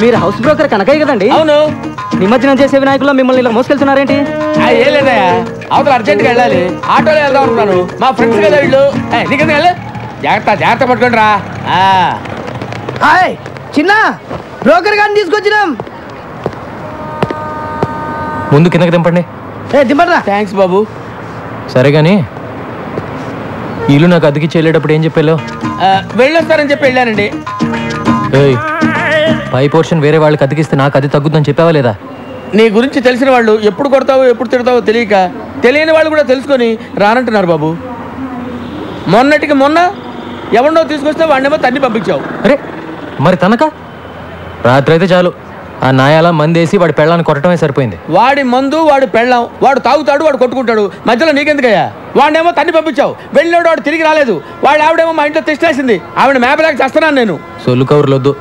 మీరు house broker Kanakaiah కదండి? అవును. నిమజ్జనం చేసే వినాయకుల్లో మిమ్మల్ని ఇలా మోసుకెళ్తున్నారేంటి? ఏం లేదయ్యా, అవతల అర్జెంట్గా వెళ్ళాలి, ఆటోలో వెళ్దాం అనుకున్నాను. మా ఫ్రెండ్స్ కదా వీళ్ళు. నీకెందుకు వెళ్ళి జాగ్రత్త పట్టుకోండి రా. హాయ్ చిన్న, బ్రోకర్ గారిని తీసుకొచ్చినాం. ముందు కిందకి దింపండి. దింపరా. థ్యాంక్స్ బాబు. సరే కానీ ఇల్లు నాకు అద్దెకి చేయలేటప్పుడు ఏం చెప్పాలో? వెళ్ళొస్తారని చెప్పి వెళ్ళానండి. పై పోర్షన్ వేరే వాళ్ళకి అద్దెకిస్తే నాకు అది తగ్గుద్దని చెప్పావా లేదా? నీ గురించి తెలిసిన వాళ్ళు ఎప్పుడు కొడతావో ఎప్పుడు తిడతావో తెలియక తెలియని వాళ్ళు కూడా తెలుసుకొని రానంటున్నారు బాబు. మొన్నటికి మొన్న ఎవరినో తీసుకొస్తే వాడినేమో తన్ని పంపించావు. అరే మరి తనక రాత్రి అయితే చాలు ఆ నాయాల మందేసి వాడి పెళ్ళాన్ని కొట్టడమే సరిపోయింది. వాడి మందు వాడు పెళ్ళాం, వాడు తాగుతాడు, వాడు కొట్టుకుంటాడు, మధ్యలో నీకెందుకయ్యా? వాడినేమో తన్ని పంపించావు, వెళ్ళినాడు వాడు తిరిగి రాలేదు. వాడు ఆవిడేమో మా ఇంట్లో తెచ్చేసింది, ఆవిడ మేపలేక చేస్తున్నాను నేను. సొల్లు కవర్లొద్దు.